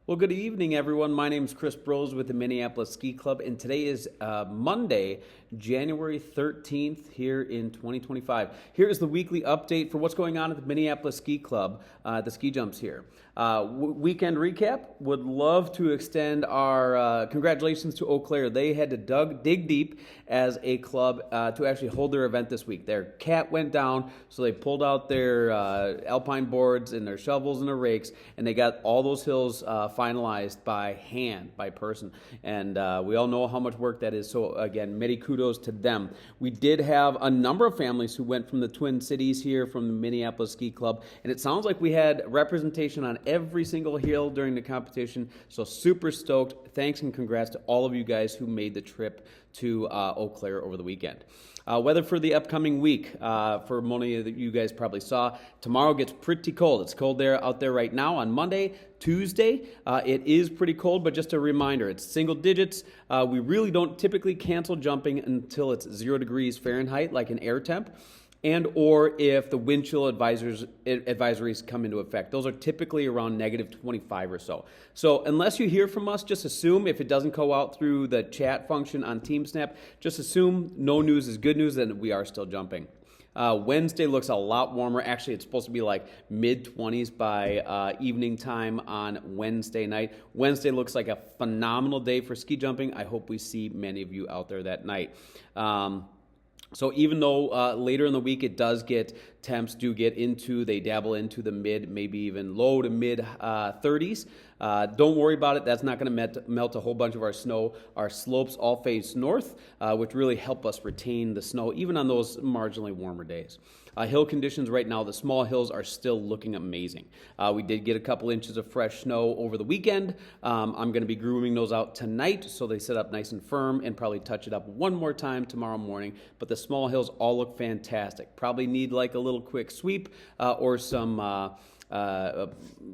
Well, good evening, everyone. My name is Chris Bros with the Minneapolis Ski Club, and today is Monday, January 13th here in 2025. Here is the weekly update for what's going on at the Minneapolis Ski Club, the ski jumps here. Weekend recap, would love to extend our congratulations to Eau Claire. They had to dig deep as a club to actually hold their event this week. Their cat went down, so they pulled out their alpine boards and their shovels and their rakes, and they got all those hills finalized by hand, by person. And we all know how much work that is. So again, many kudos to them. We did have a number of families who went from the Twin Cities here from the Minneapolis Ski Club, and it sounds like we had representation on every single hill during the competition. So super stoked. Thanks and congrats to all of you guys who made the trip to Eau Claire over the weekend. Weather for the upcoming week, for many of you guys probably saw, tomorrow gets pretty cold. It's cold out there right now on Monday. Tuesday, it is pretty cold, but just a reminder, it's single digits. We really don't typically cancel jumping until it's 0 degrees Fahrenheit, like an air temp, and or if the wind chill advisories come into effect. Those are typically around negative 25 or so. So unless you hear from us, just assume, if it doesn't go out through the chat function on TeamSnap, just assume no news is good news and we are still jumping. Wednesday looks a lot warmer. Actually, it's supposed to be like mid-20s by evening time on Wednesday night. Wednesday looks like a phenomenal day for ski jumping. I hope we see many of you out there that night. So even though later in the week it does temps do get into, they dabble into the mid, maybe even low to mid 30s. Don't worry about it. That's not going to melt a whole bunch of our snow. Our slopes all face north, which really help us retain the snow even on those marginally warmer days. Hill conditions right now, the small hills are still looking amazing. We did get a couple inches of fresh snow over the weekend. I'm going to be grooming those out tonight so they sit up nice and firm, and probably touch it up one more time tomorrow morning. But the small hills all look fantastic. Probably need like a little quick sweep or some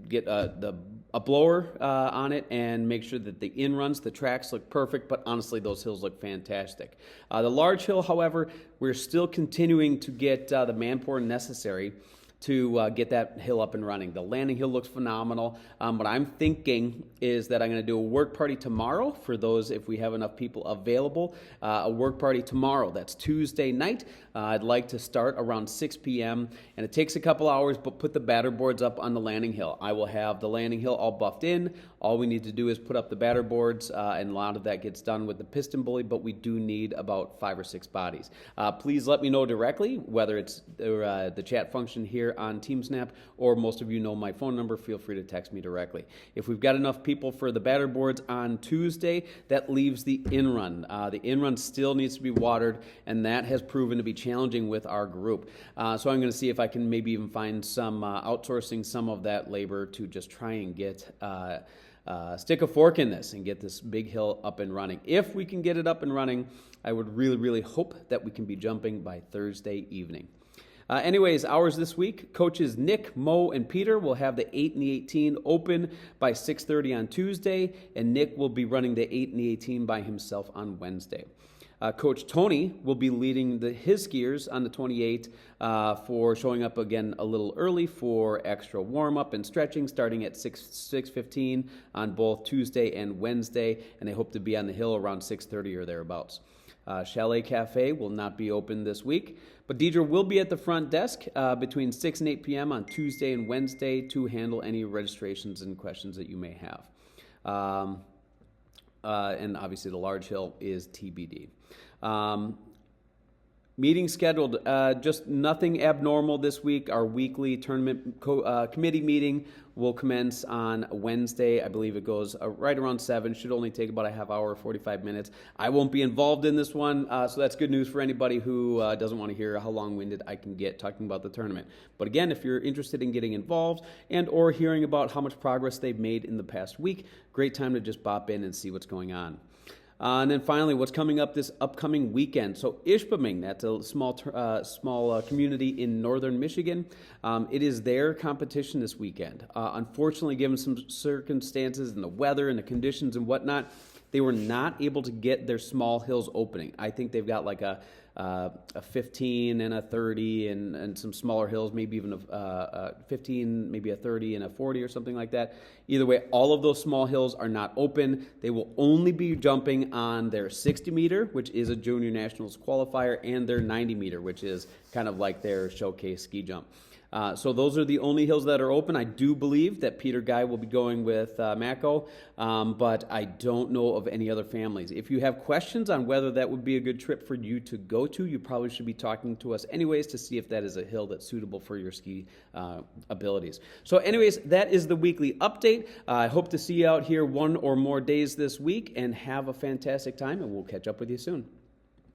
get a blower on it and make sure that the in-runs, the tracks look perfect, but honestly those hills look fantastic. The large hill, however, we're still continuing to get the manpower necessary to get that hill up and running. The landing hill looks phenomenal. What I'm thinking is that I'm going to do a work party tomorrow for those, if we have enough people available. A work party tomorrow. That's Tuesday night. I'd like to start around 6 p.m. and it takes a couple hours, but put the batter boards up on the landing hill. I will have the landing hill all buffed in. All we need to do is put up the batter boards, and a lot of that gets done with the piston bully, but we do need about 5 or 6 bodies. Please let me know directly, whether it's the chat function here on TeamSnap, or most of you know my phone number. Feel free to text me directly. If we've got enough people for the batter boards on Tuesday, that leaves the in-run. The in-run still needs to be watered, and that has proven to be challenging with our group. So I'm going to see if I can maybe even find some outsourcing some of that labor to just try and get stick a fork in this and get this big hill up and running. If we can get it up and running, I would really, really hope that we can be jumping by Thursday evening. Anyways, hours this week, coaches Nick, Mo, and Peter will have the 8 and the 18 open by 6:30 on Tuesday, and Nick will be running the 8 and the 18 by himself on Wednesday. Coach Tony will be leading his skiers on the 28th for showing up again a little early for extra warm-up and stretching starting at 6:15 on both Tuesday and Wednesday, and they hope to be on the hill around 6:30 or thereabouts. Chalet Cafe will not be open this week, but Deidre will be at the front desk between 6 and 8 p.m. on Tuesday and Wednesday to handle any registrations and questions that you may have. And obviously the large hill is TBD. Meeting scheduled, just nothing abnormal this week. Our weekly tournament committee meeting will commence on Wednesday. I believe it goes right around 7. Should only take about a half hour, 45 minutes. I won't be involved in this one, so that's good news for anybody who doesn't want to hear how long-winded I can get talking about the tournament. But again, if you're interested in getting involved and or hearing about how much progress they've made in the past week, great time to just bop in and see what's going on. And then finally, what's coming up this upcoming weekend? So Ishpeming, that's a small community in northern Michigan. It is their competition this weekend. Unfortunately, given some circumstances and the weather and the conditions and whatnot, they were not able to get their small hills opening. I think they've got like a a 15 and a 30 and some smaller hills, maybe even a 15, maybe a 30 and a 40 or something like that. Either way, all of those small hills are not open. They will only be jumping on their 60 meter, which is a Junior Nationals qualifier, and their 90 meter, which is kind of like their showcase ski jump. So those are the only hills that are open. I do believe that Peter Guy will be going with Mako, but I don't know of any other families. If you have questions on whether that would be a good trip for you to go to, you probably should be talking to us anyways to see if that is a hill that's suitable for your ski abilities. So anyways, that is the weekly update. I hope to see you out here one or more days this week, and have a fantastic time, and we'll catch up with you soon.